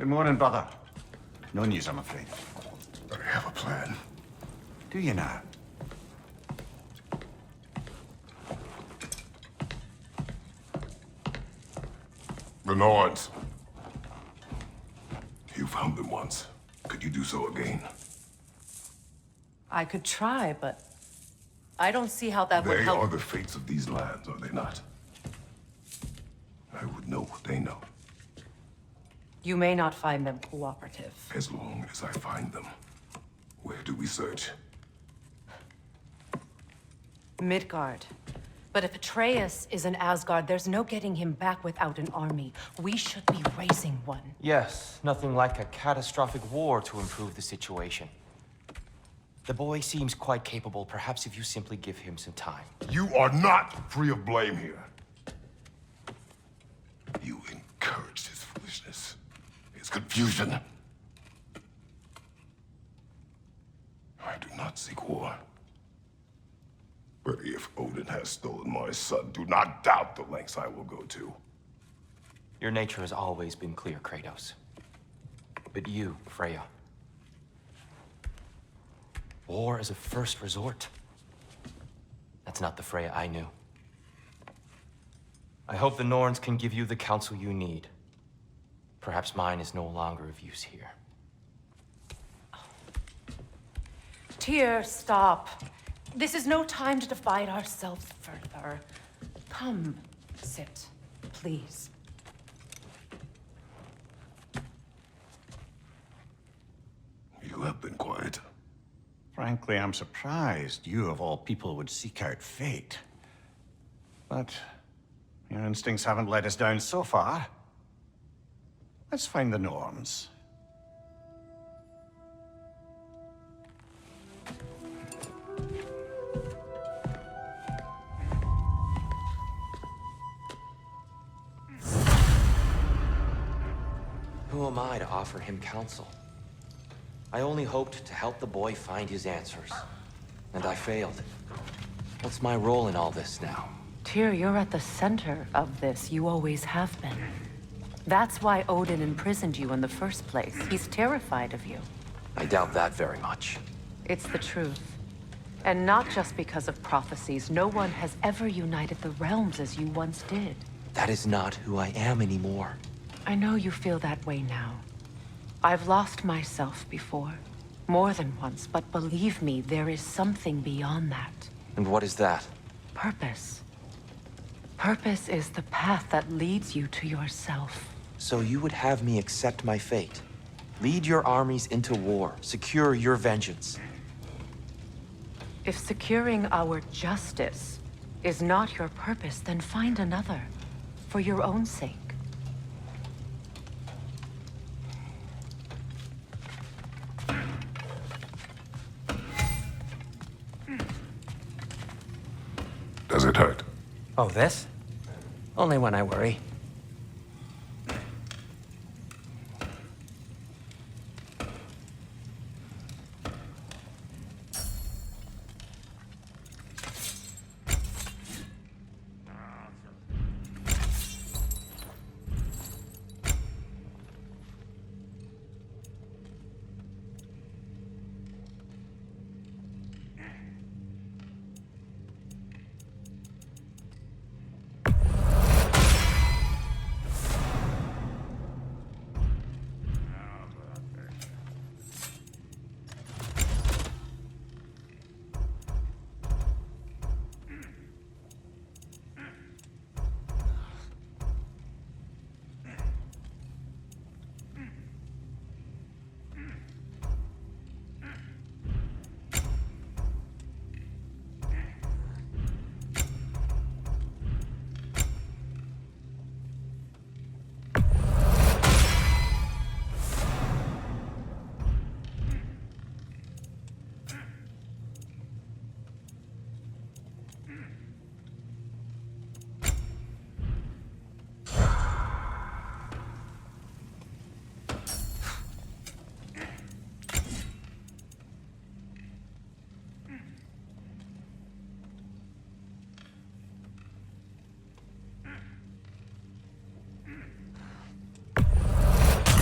Good morning, brother. No news, I'm afraid. I have a plan. Do you now? The Norns. You found them once. Could you do so again? I could try, but I don't see how that would They help. are the fates of these lands, are they not? I would know what they know, You may not find them cooperative. as long as I find them. Where do we search? Midgard. But if Atreus is in Asgard, there's no getting him back without an army. We should be raising one. Yes, nothing like a catastrophic war to improve the situation. The boy seems quite capable. Perhaps if you simply give him some time. You are not free of blame here. You encouraged his foolishness, his confusion. I do not seek war. But if Odin has stolen my son, do not doubt the lengths I will go to. Your nature has always been clear, Kratos. But you, Freya. War is a first resort. That's not the Freya I knew. I hope the Norns can give you the counsel you need. Perhaps mine is no longer of use here. Tyr, stop. This is no time to divide ourselves further. Come, sit, please. You have been quiet. Frankly, I'm surprised you, of all people, would seek out fate. But your instincts haven't let us down so far. Let's find the Norns. Who am I to offer him counsel? I only hoped to help the boy find his answers. And I failed. What's my role in all this now? Tyr, you're at the center of this. You always have been. That's why Odin imprisoned you in the first place. He's terrified of you. I doubt that very much. It's the truth. And not just because of prophecies. No one has ever united the realms as you once did. That is not who I am anymore. I know you feel that way now. I've lost myself before. More than once, but believe me, there is something beyond that. And what is that? Purpose. Purpose is the path that leads you to yourself. So you would have me accept my fate? Lead your armies into war, secure your vengeance. If securing our justice is not your purpose, then find another. For your own sake. Does it hurt? Oh, this? Only when I worry.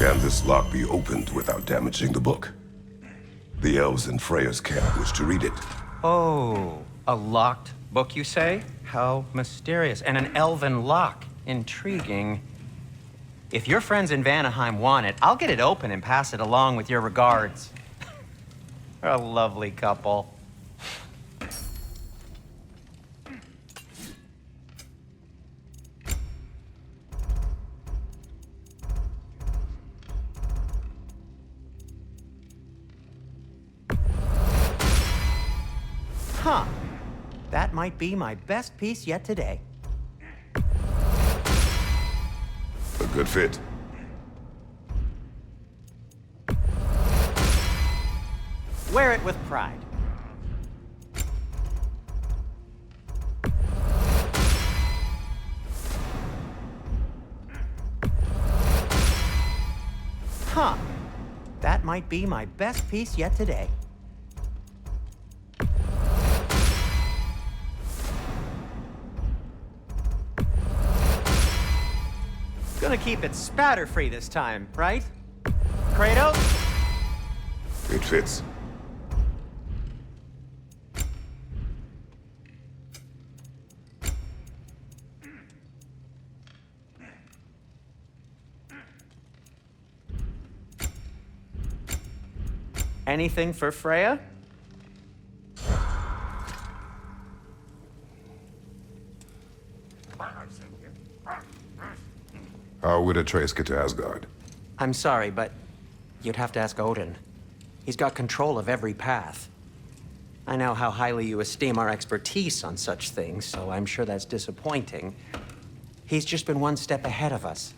Can this lock be opened without damaging the book? The elves in Freya's camp wish to read it. Oh, a locked book, you say? How mysterious. And an elven lock. Intriguing. If your friends in Vanaheim want it, I'll get it open and pass it along with your regards. A lovely couple. Huh. That might be my best piece yet today. A good fit. Wear it with pride. Huh. That might be my best piece yet today. Gonna keep it spatter-free this time, right? Kratos? It fits. Anything for Freya? How would Atreus get to Asgard? I'm sorry, but you'd have to ask Odin. He's got control of every path. I know how highly you esteem our expertise on such things, so I'm sure that's disappointing. He's just been one step ahead of us.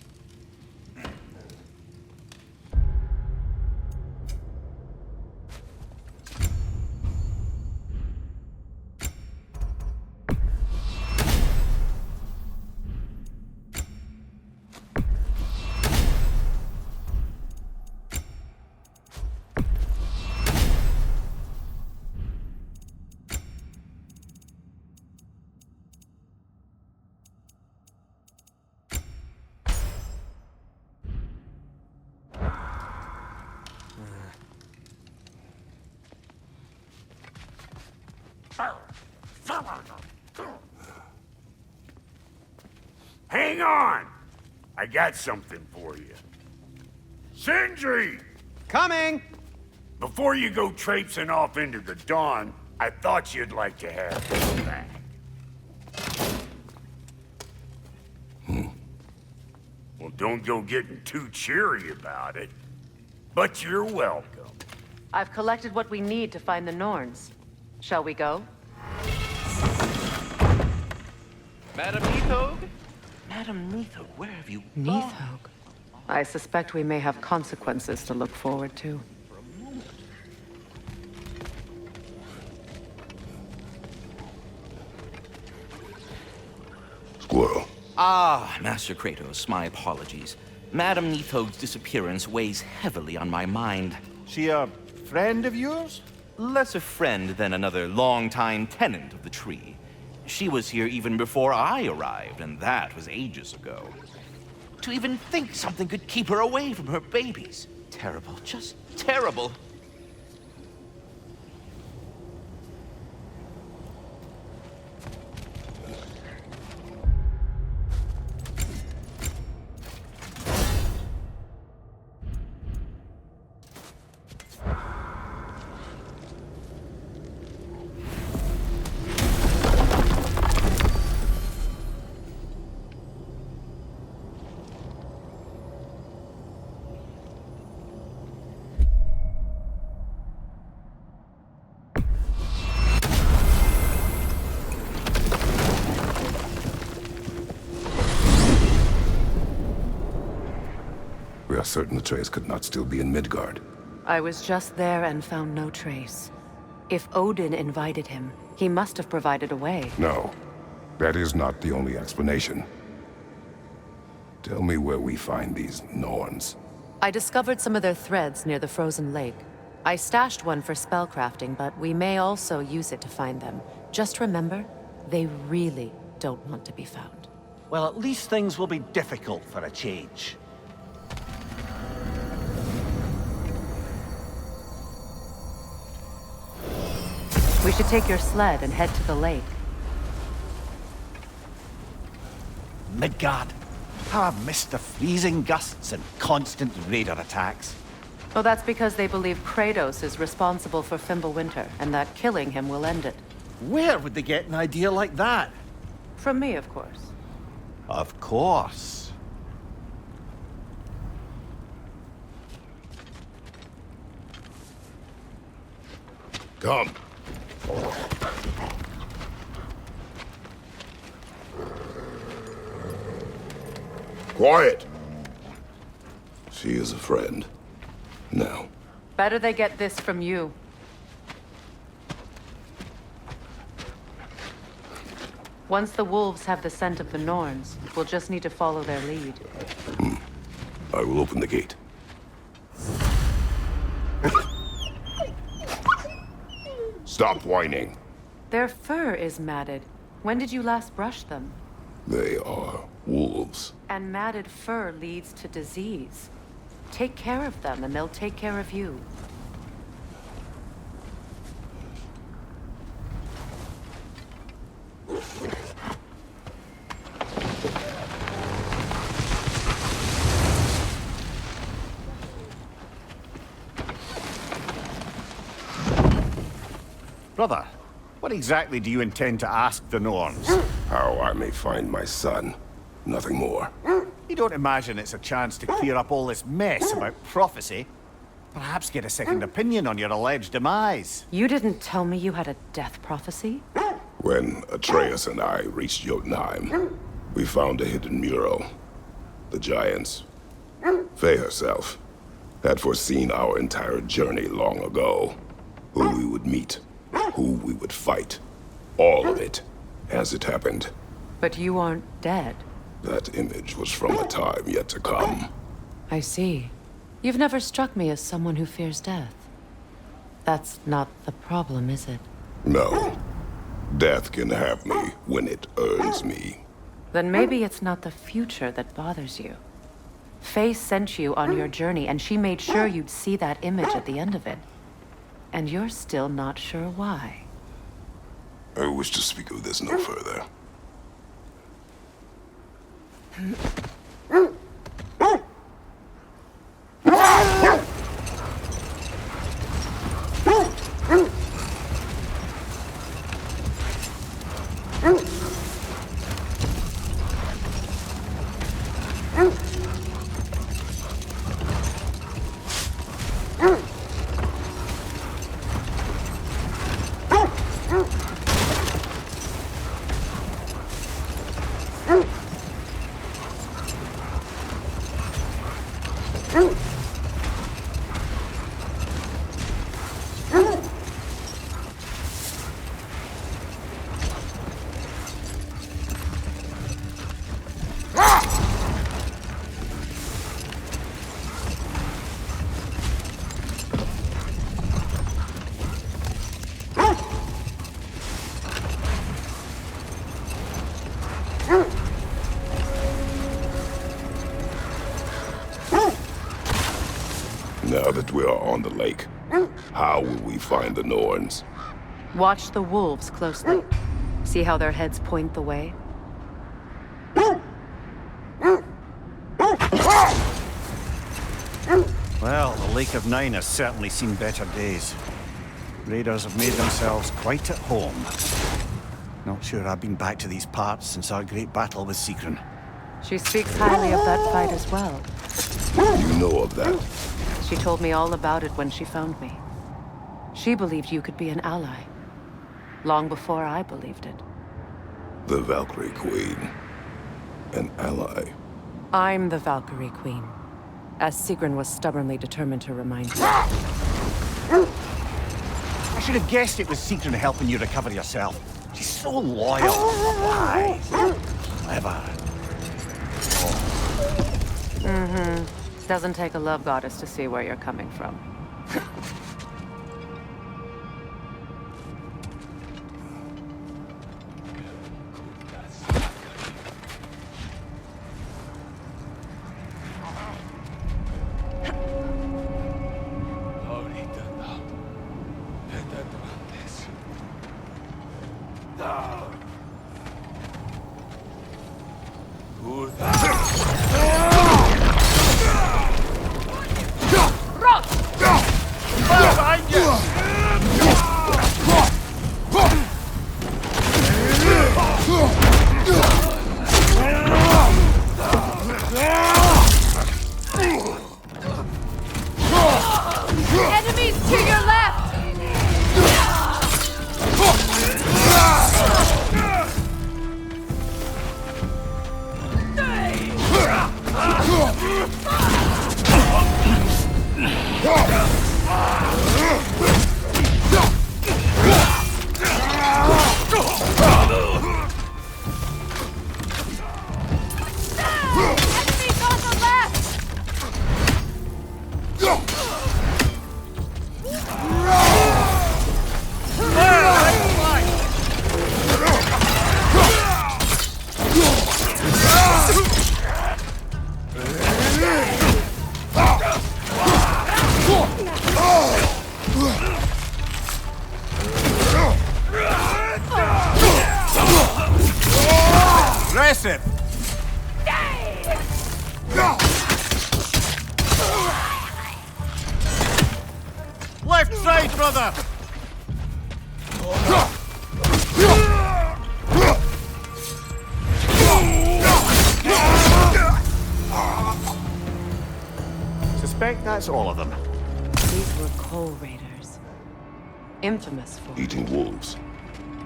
Hang on! I got something for you. Sindri! Coming! Before you go traipsing off into the dawn, I thought you'd like to have this back. Well, don't go getting too cheery about it. But you're welcome. I've collected what we need to find the Norns. Shall we go? Madam Neathog? Madam Neathog, where have you gone? Neathog. I suspect we may have consequences to look forward to. Squirrel. Ah, Master Kratos, my apologies. Madam Neathog's disappearance weighs heavily on my mind. She a friend of yours? Less a friend than another longtime tenant of the tree. She was here even before I arrived, and that was ages ago. To even think something could keep her away from her babies. Terrible, just terrible. We are certain Atreus could not still be in Midgard. I was just there and found no trace. If Odin invited him, he must have provided a way. No, that is not the only explanation. Tell me where we find these Norns. I discovered some of their threads near the frozen lake. I stashed one for spellcrafting, but we may also use it to find them. Just remember, they really don't want to be found. Well, at least things will be difficult for a change. We should take your sled and head to the lake. Midgard. How I've missed the freezing gusts and constant raider attacks. Well, that's because they believe Kratos is responsible for Fimbulwinter, and that killing him will end it. Where would they get an idea like that? From me, of course. Of course. Come. Quiet. She is a friend. Now. Better they get this from you. Once the wolves have the scent of the Norns, we'll just need to follow their lead. I will open the gate. Stop whining. Their fur is matted. When did you last brush them? They are wolves. And matted fur leads to disease. Take care of them, and they'll take care of you. Brother, what exactly do you intend to ask the Norns? How I may find my son. Nothing more. You don't imagine it's a chance to clear up all this mess about prophecy? Perhaps get a second opinion on your alleged demise. You didn't tell me you had a death prophecy? When Atreus and I reached Jotunheim, we found a hidden mural. The giants, Faye herself, had foreseen our entire journey long ago. Who we would meet, who we would fight. All of it, as it happened. But you aren't dead. That image was from a time yet to come. I see. You've never struck me as someone who fears death. That's not the problem, is it? No. Death can have me when it earns me. Then maybe it's not the future that bothers you. Faye sent you on your journey, and she made sure you'd see that image at the end of it. And you're still not sure why. I wish to speak of this no further. Now that we are on the lake, how will we find the Norns? Watch the wolves closely. See how their heads point the way? Well, the Lake of Nine has certainly seen better days. Raiders have made themselves quite at home. Not sure I've been back to these parts since our great battle with Sigrun. She speaks highly of that fight as well. You know of that? She told me all about it when she found me. She believed you could be an ally. Long before I believed it. The Valkyrie Queen. An ally. I'm the Valkyrie Queen. As Sigrun was stubbornly determined to remind me. I should have guessed it was Sigrun helping you recover yourself. She's so loyal, wise, clever. Doesn't take a love goddess to see where you're coming from. Enemies to your left! Enemies on the left! Aggressive! Left side, brother! Suspect that's all of them. These were coal raiders. Infamous for... Eating wolves.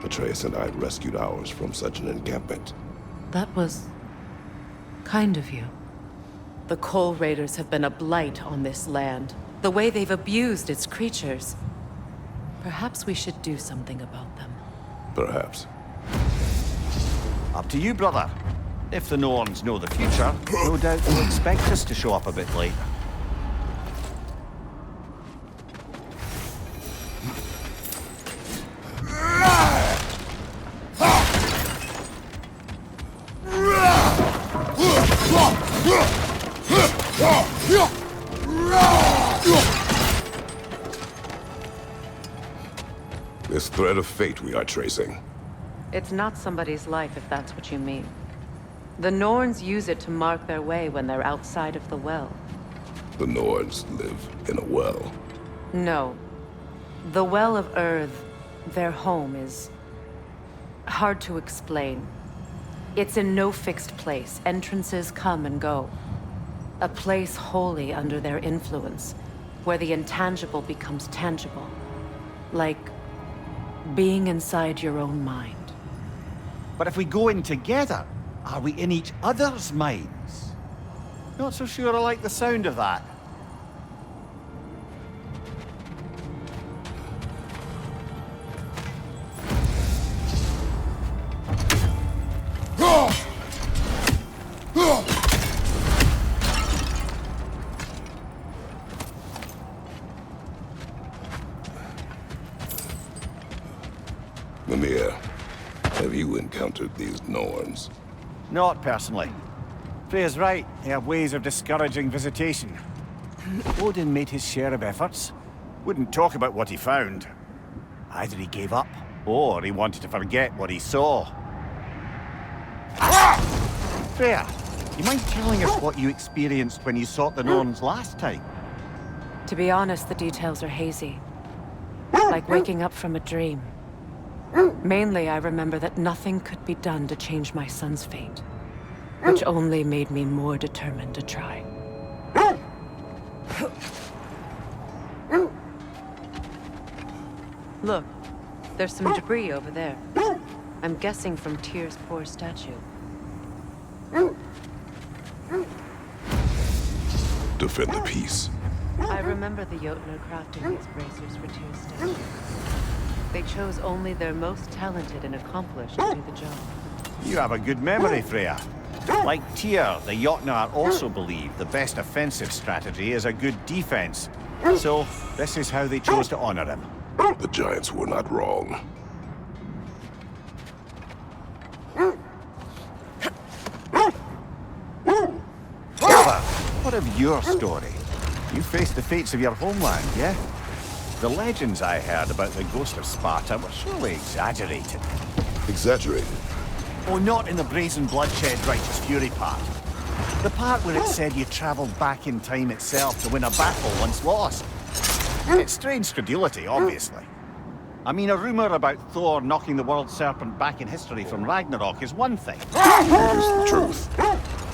Atreus and I rescued ours from such an encampment. That was... kind of you. The coal raiders have been a blight on this land. The way they've abused its creatures. Perhaps we should do something about them. Perhaps. Up to you, brother. If the Norns know the future, no doubt they'll expect us to show up a bit late. This thread of fate we are tracing. It's not somebody's life, if that's what you mean. The Norns use it to mark their way when they're outside of the well. The Norns live in a well. No. The Well of Earth, their home, is... hard to explain. It's in no fixed place. Entrances come and go. A place wholly under their influence, where the intangible becomes tangible. Like being inside your own mind. But if we go in together, are we in each other's minds? Not so sure I like the sound of that. Mimir, have you encountered these Norns? Not personally. Freya's right. They have ways of discouraging visitation. Odin made his share of efforts. Wouldn't talk about what he found. Either he gave up, or he wanted to forget what he saw. Freya, you mind telling us what you experienced when you sought the Norns last time? To be honest, the details are hazy. Like waking up from a dream. Mainly, I remember that nothing could be done to change my son's fate. Which only made me more determined to try. Look, there's some debris over there. I'm guessing from Tyr's poor statue. Defend the peace. I remember the Jotnar crafting these bracers for Tyr's statue. They chose only their most talented and accomplished to do the job. You have a good memory, Freya. Like Tyr, the Jotnar also believe the best offensive strategy is a good defense. So, this is how they chose to honor him. The giants were not wrong. Brother, what of your story? You faced the fates of your homeland, yeah? The legends I heard about the ghost of Sparta were surely exaggerated. Exaggerated. Oh, not in the brazen bloodshed righteous fury part. The part where it said you travelled back in time itself to win a battle once lost. It's strange credulity, obviously. I mean, a rumour about Thor knocking the world serpent back in history from Ragnarok is one thing. Here's the truth.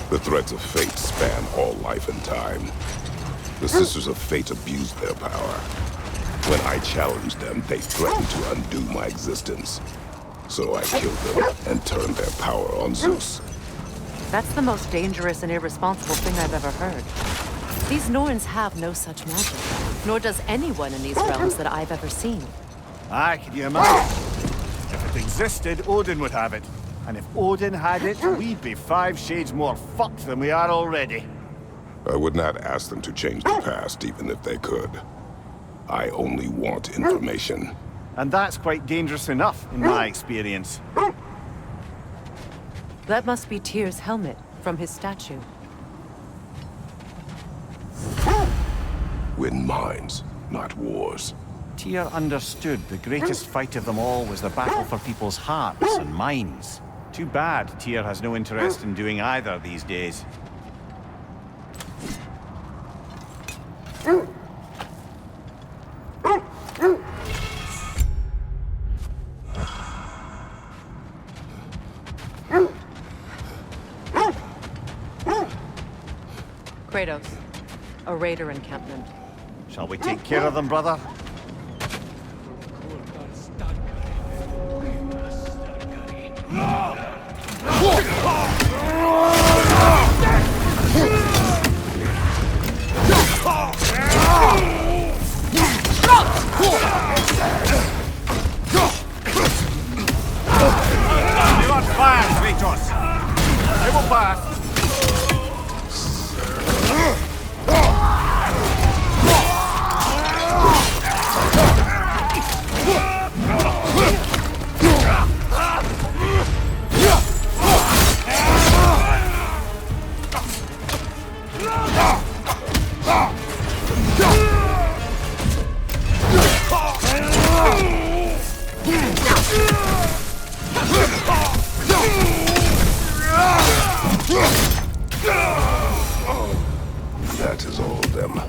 The threads of fate span all life and time. The Sisters of Fate abused their power. When I challenged them, they threatened to undo my existence. So I killed them and turned their power on Zeus. That's the most dangerous and irresponsible thing I've ever heard. These Norns have no such magic, nor does anyone in these realms that I've ever seen. Aye, can you imagine? If it existed, Odin would have it. And if Odin had it, we'd be 5 shades more fucked than we are already. I would not ask them to change the past, even if they could. I only want information. And that's quite dangerous enough, in my experience. That must be Tyr's helmet from his statue. Win minds, not wars. Tyr understood the greatest fight of them all was the battle for people's hearts and minds. Too bad Tyr has no interest in doing either these days. Kratos, a raider encampment. Shall we take care of them, brother? You're on fire, Kratos! It will pass! That is all of them.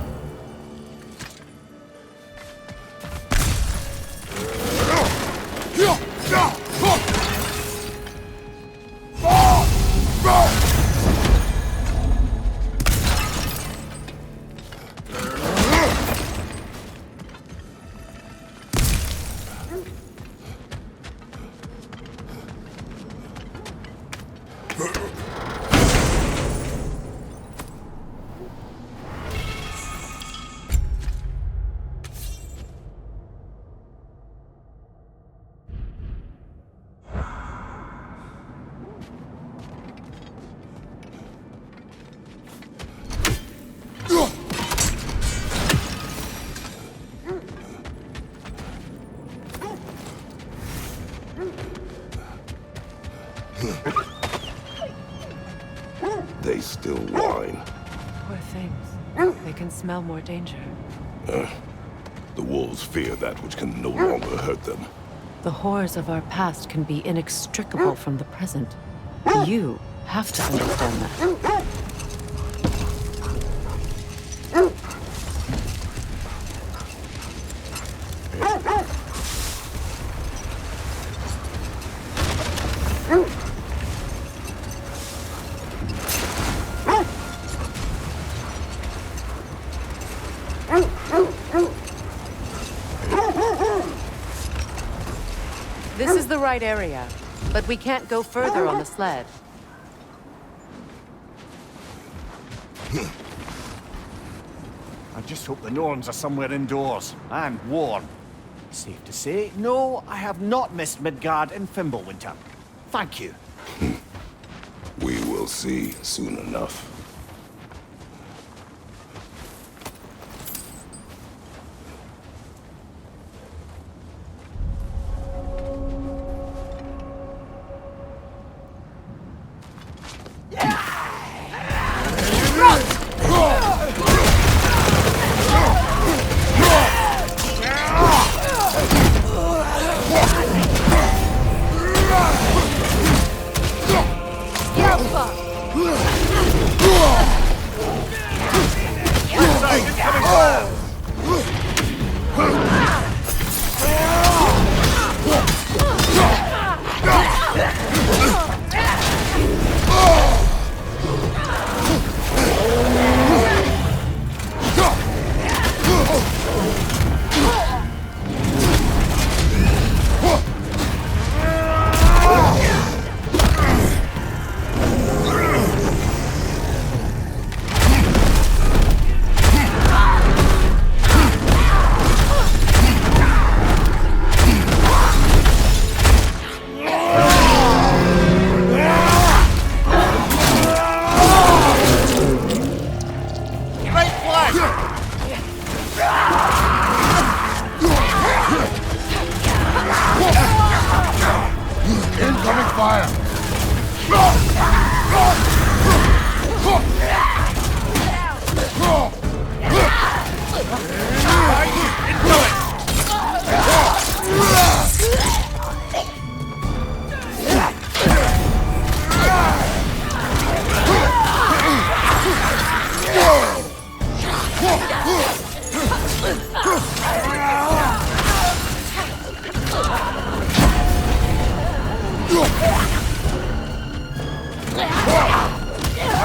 They still whine. Poor things. They can smell more danger. The wolves fear that which can no longer hurt them. The horrors of our past can be inextricable from the present. You have to understand that. This is the right area, but we can't go further on the sled. I just hope the Norns are somewhere indoors and warm. Safe to say, no, I have not missed Midgard in Fimbulwinter. Thank you. We will see soon enough.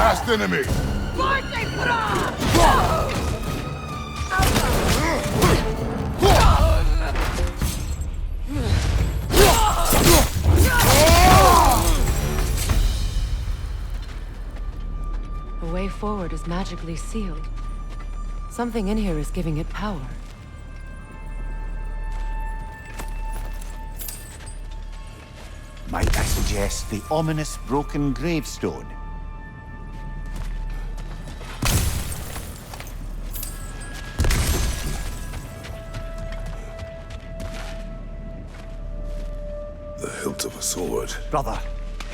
Last enemy! The way forward is magically sealed. Something in here is giving it power. Might I suggest the ominous broken gravestone? The hilt of a sword. Brother,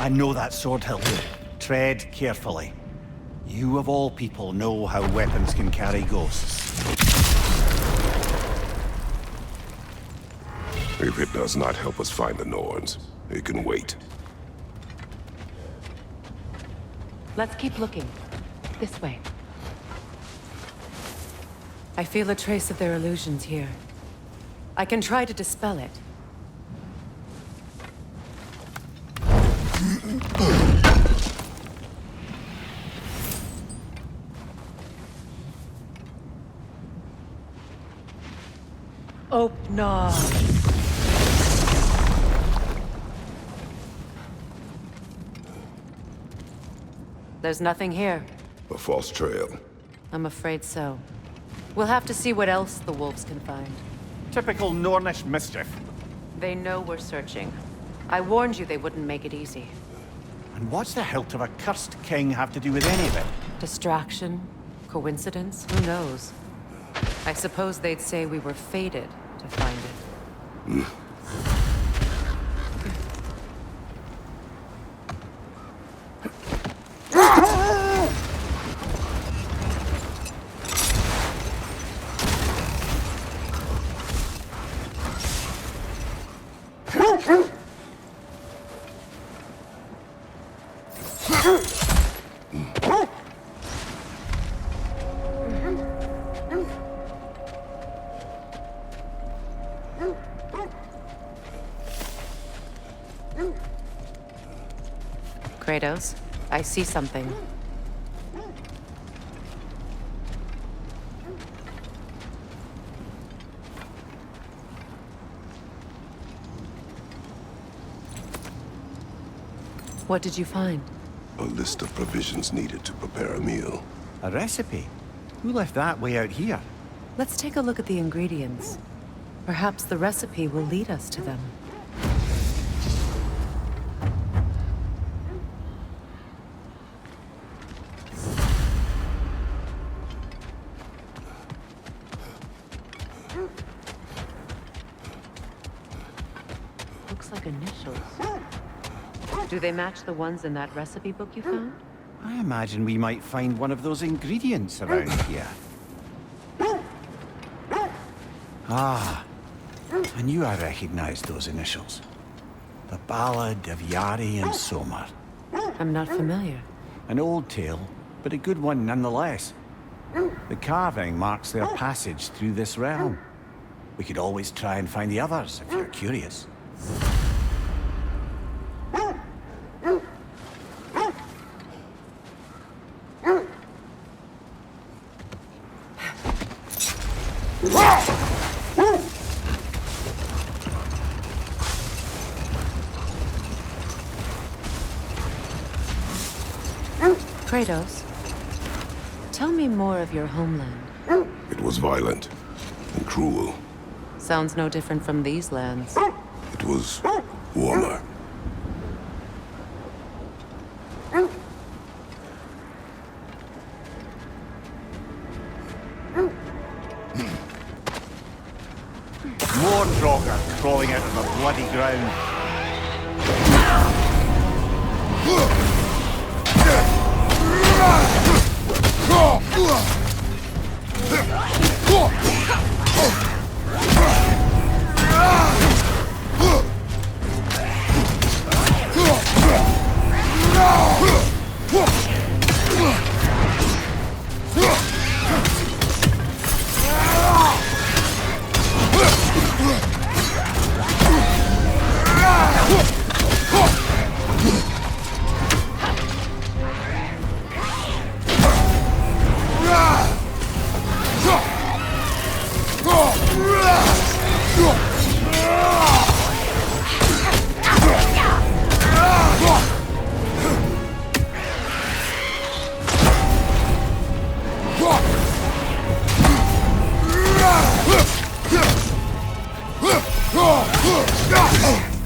I know that sword hilt. Tread carefully. You of all people know how weapons can carry ghosts. If it does not help us find the Norns, it can wait. Let's keep looking. This way. I feel a trace of their illusions here. I can try to dispel it. Oh, no. There's nothing here. A false trail. I'm afraid so. We'll have to see what else the wolves can find. Typical Nornish mischief. They know we're searching. I warned you they wouldn't make it easy. And what's the hilt of a cursed king have to do with any of it? Distraction? Coincidence? Who knows? I suppose they'd say we were fated to find it. Kratos, I see something. What did you find? A list of provisions needed to prepare a meal. A recipe? Who left that way out here? Let's take a look at the ingredients. Perhaps the recipe will lead us to them. Looks like initials. Do they match the ones in that recipe book you found? I imagine we might find one of those ingredients around here. Ah, I knew I recognized those initials. The Ballad of Yari and Somar. I'm not familiar. An old tale, but a good one nonetheless. The carving marks their passage through this realm. We could always try and find the others, if you're curious. Kratos, tell me more of your homeland. It was violent and cruel. Sounds no different from these lands. It was warmer. More Draugr crawling out of the bloody ground.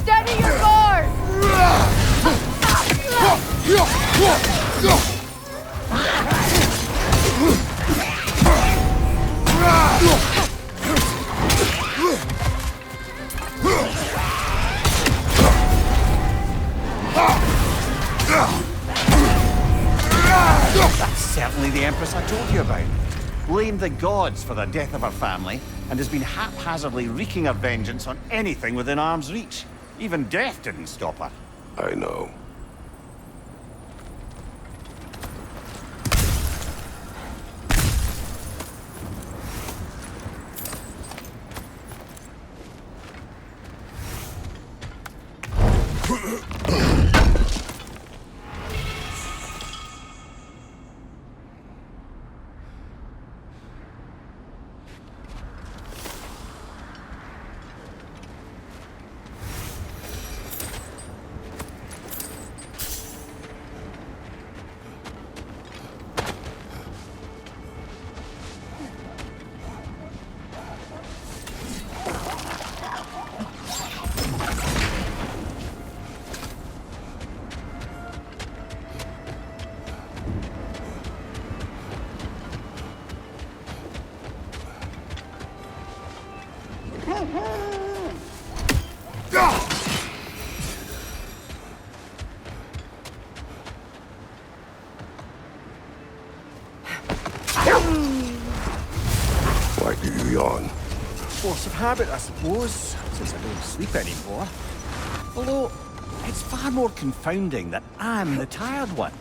Steady your guard! That's certainly the Empress I told you about. Blamed the gods for the death of her family, and has been haphazardly wreaking her vengeance on anything within arm's reach. Even death didn't stop her. I know. Why do you yawn? Force of habit, I suppose, since I don't sleep anymore. Although, it's far more confounding that I'm the tired one.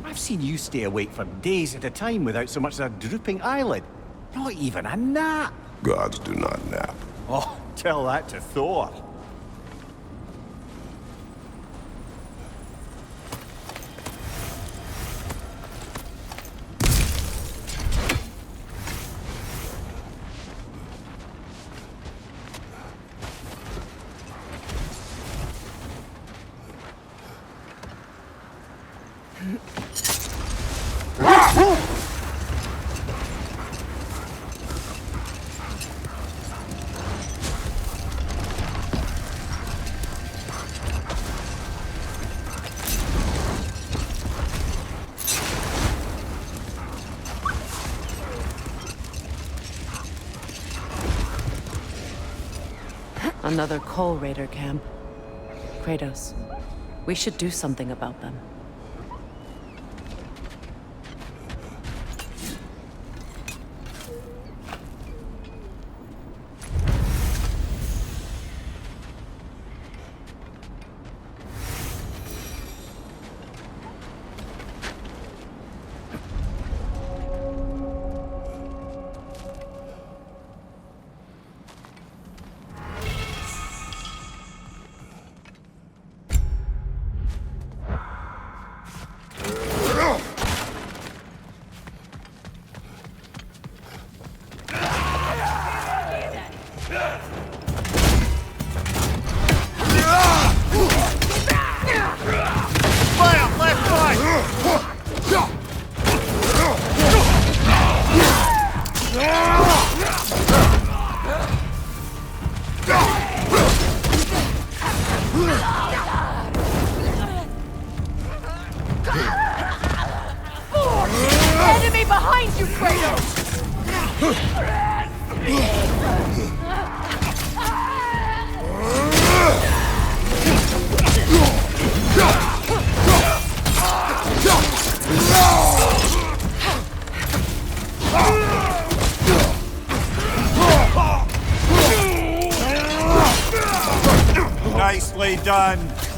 I've seen you stay awake for days at a time without so much as a drooping eyelid. Not even a nap. Gods do not nap. Oh, tell that to Thor. Another Coal Raider camp. Kratos, we should do something about them. Enemy behind you, Kratos! on!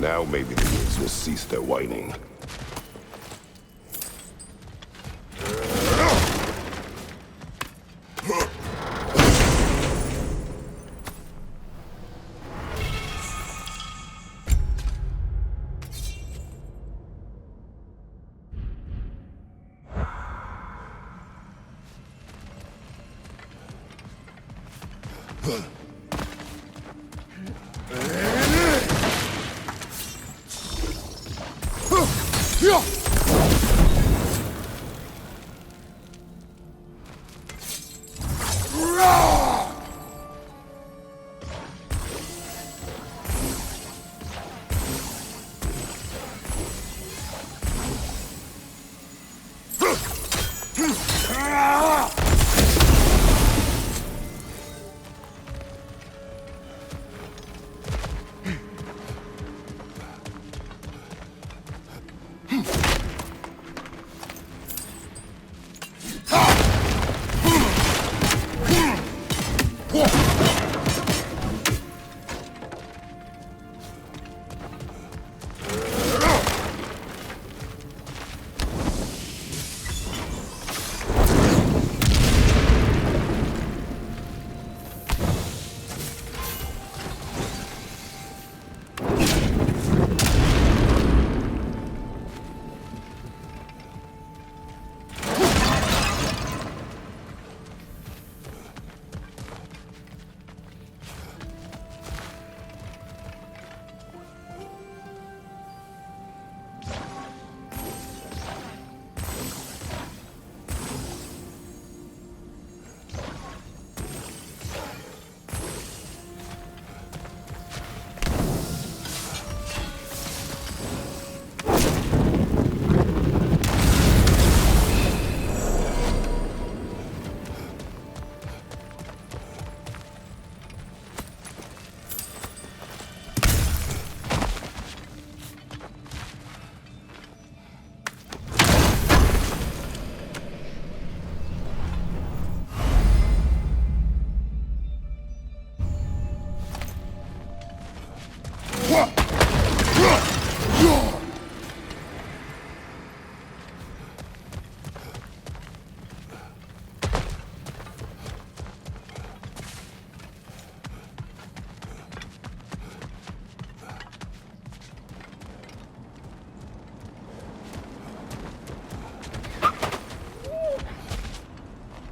Now maybe the wolves will cease their whining.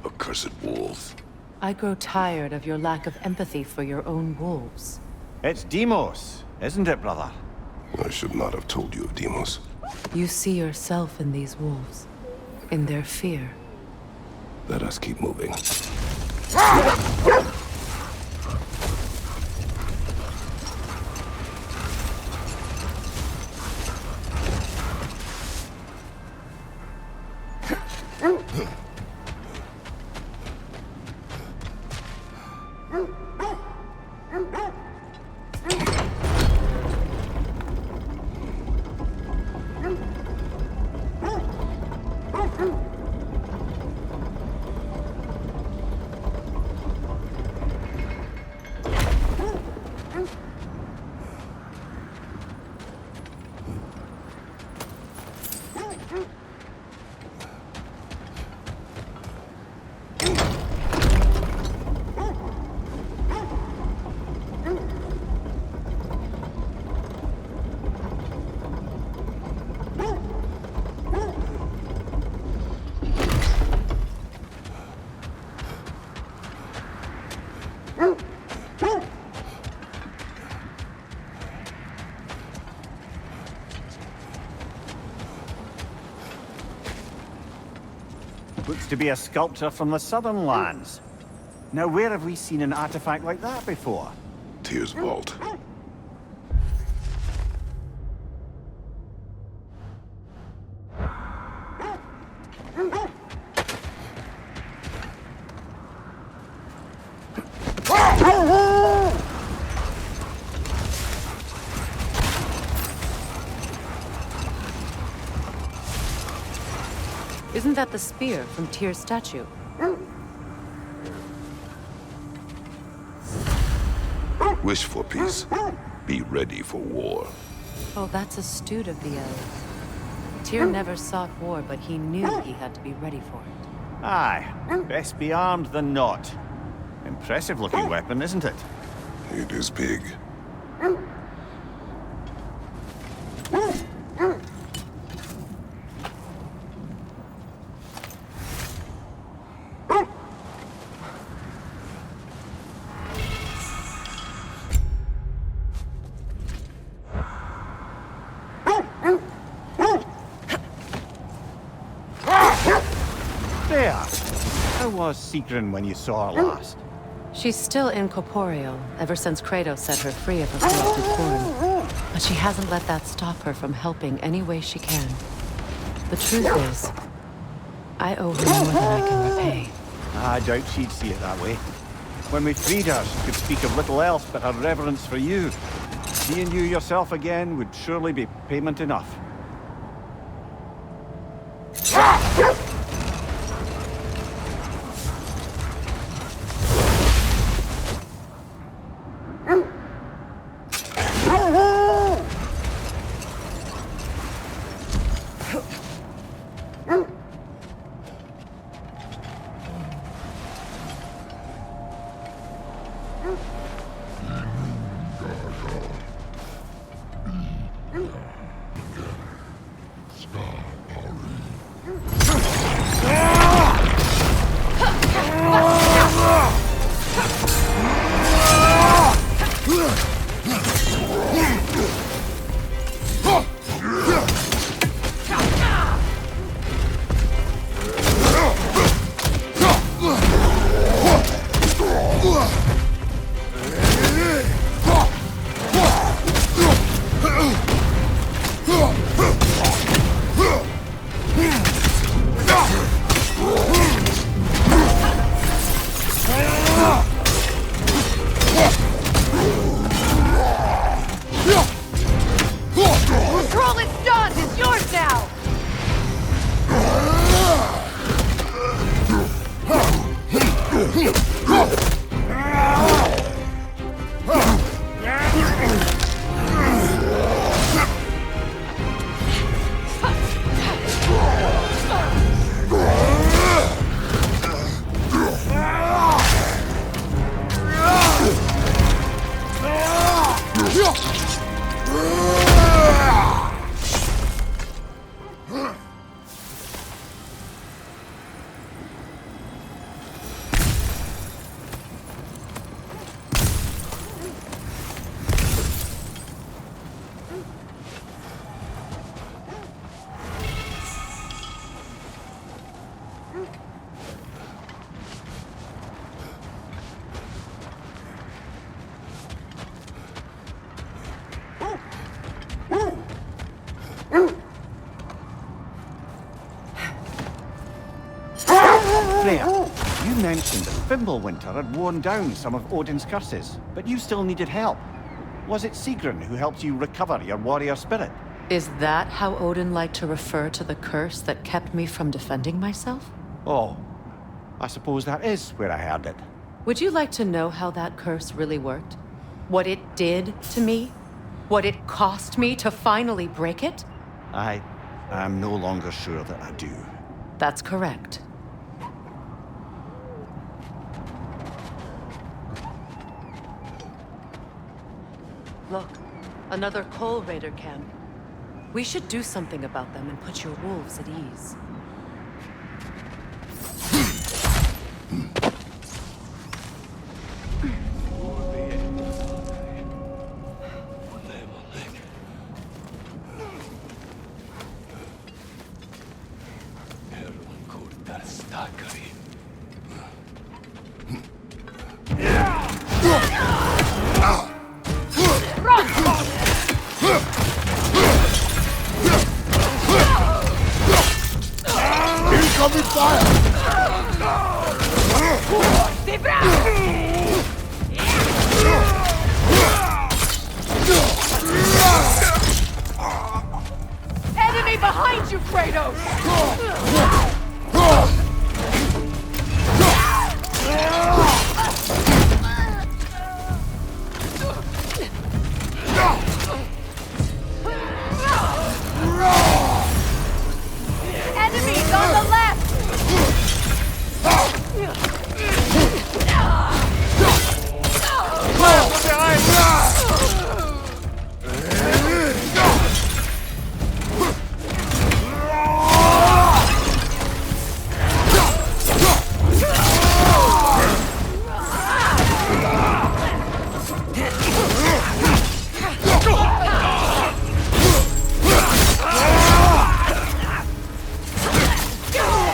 Accursed wolves. I grow tired of your lack of empathy for your own wolves. It's Demos, isn't it, brother? I should not have told you of Demos. You see yourself in these wolves, in their fear. Let us keep moving. Looks to be a sculpture from the southern lands. Now, where have we seen an artifact like that before? Tyr's vault. Isn't that the spear from Tyr's statue? Wish for peace. Be ready for war. Oh, that's astute of the elves. Tyr never sought war, but he knew he had to be ready for it. Aye, best be armed than not. Impressive looking weapon, isn't it? It is big. There! How was Sigrun when you saw her last? She's still incorporeal, ever since Kratos set her free of her corrupted form. But she hasn't let that stop her from helping any way she can. The truth is, I owe her more than I can repay. I doubt she'd see it that way. When we freed her, she could speak of little else but her reverence for you. Seeing you yourself again would surely be payment enough. Freya, you mentioned that Fimbulwinter had worn down some of Odin's curses, but you still needed help. Was it Sigrun who helped you recover your warrior spirit? Is that how Odin liked to refer to the curse that kept me from defending myself? Oh, I suppose that is where I heard it. Would you like to know how that curse really worked? What it did to me? What it cost me to finally break it? I'm no longer sure that I do. That's correct. Look, another Coal Raider camp. We should do something about them and put your wolves at ease. valkyrie. Incoming fire! Enemy behind you, Kratos! Enemies on the left!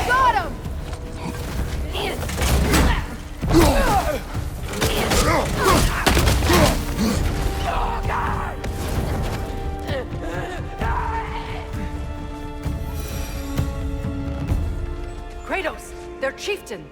Got him! Kratos, their chieftain.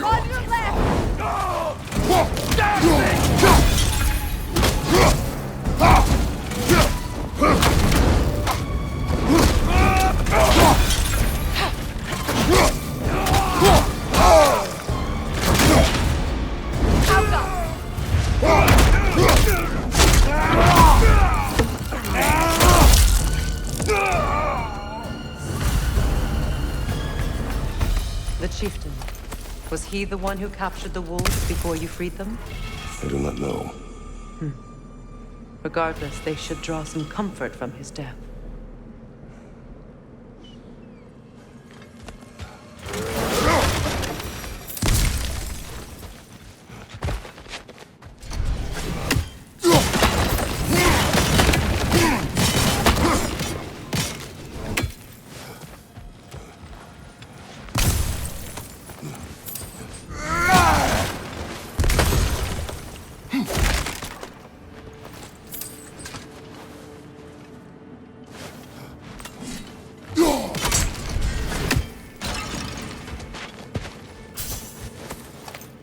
On your left! The chieftain. Was he the one who captured the wolves before you freed them? I do not know. Regardless, they should draw some comfort from his death.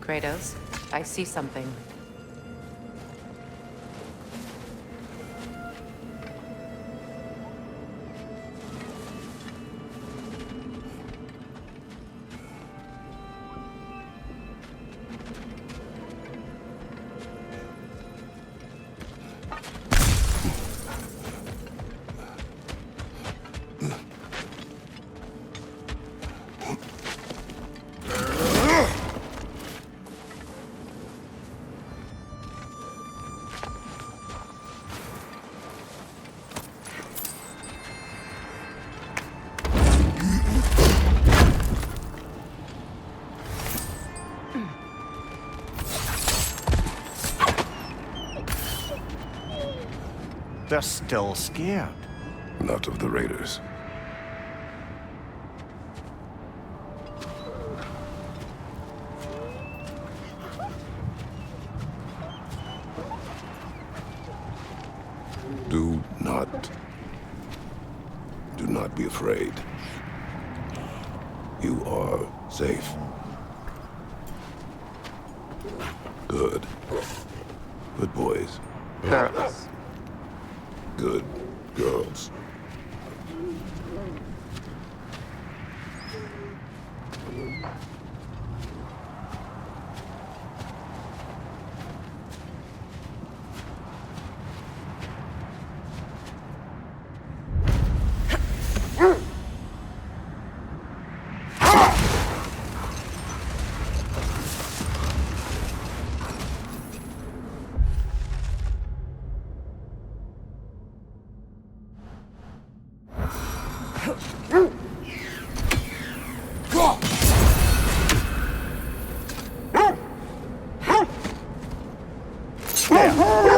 Kratos, I see something. They're still scared. Not of the raiders. Do not be afraid. You are safe. Good. Good boys. Girls. Good girls.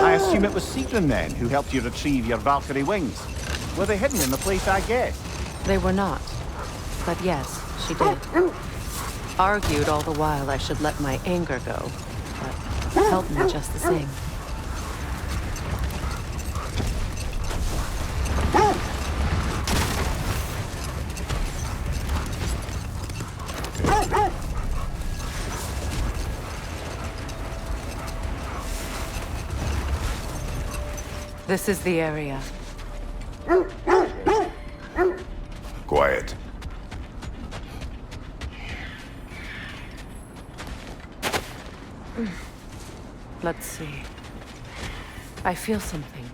I assume it was Sigrun then who helped you retrieve your Valkyrie wings. Were they hidden in the place I guessed? They were not. But yes, she did. Argued all the while I should let my anger go, but helped me just the same. This is the area. Quiet. Let's see. I feel something.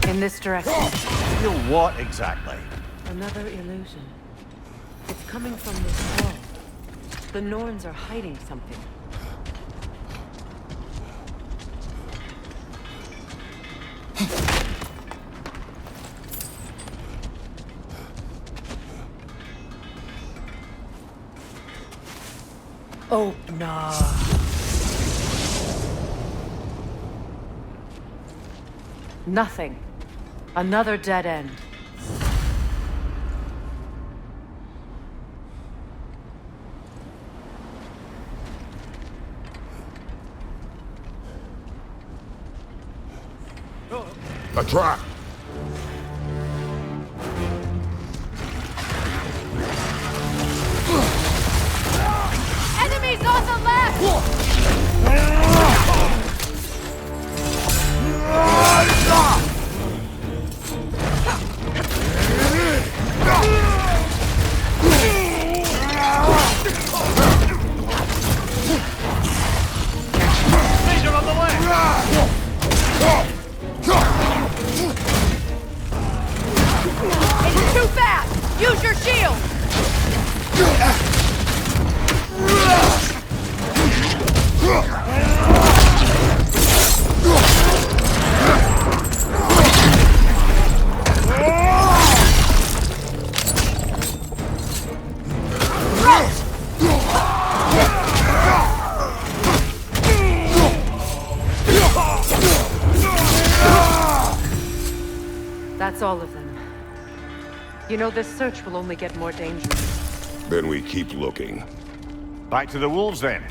In this direction. Feel what exactly? Another illusion. It's coming from this wall. The Norns are hiding something. Oh, no. Nothing. Another dead end. A trap! Enemies on the left! Danger on the left! It's too fast! Use your shield! That's all of them. You know, this search will only get more dangerous. Then we keep looking. Back to the wolves then.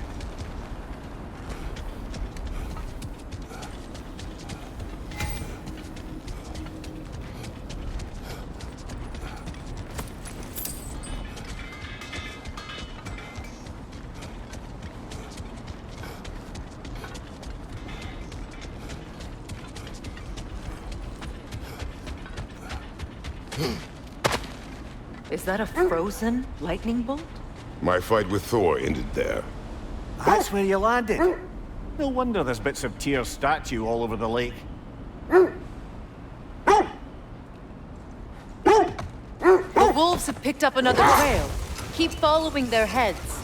Is that a frozen lightning bolt? My fight with Thor ended there. That's where you landed. No wonder there's bits of Tyr's statue all over the lake. The wolves have picked up another trail. Keep following their heads.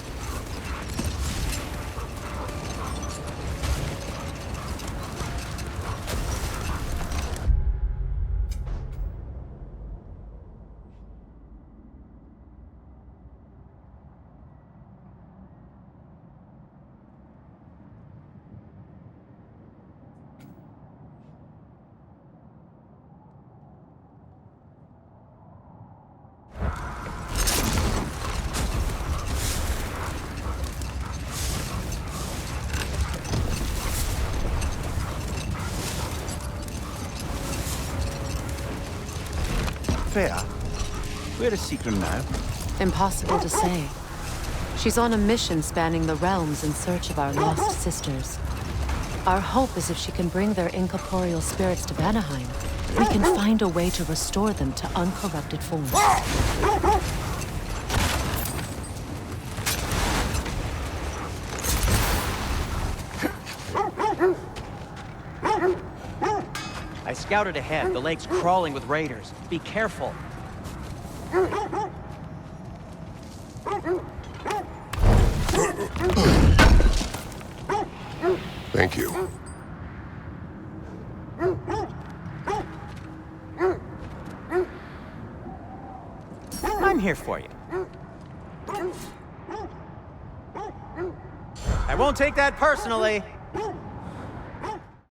Freya, where is Sigrun now? Impossible to say. She's on a mission spanning the realms in search of our lost sisters. Our hope is if she can bring their incorporeal spirits to Vanaheim, we can find a way to restore them to uncorrupted form. I scouted ahead. The lake's crawling with raiders. Be careful. Thank you. I'm here for you. I won't take that personally.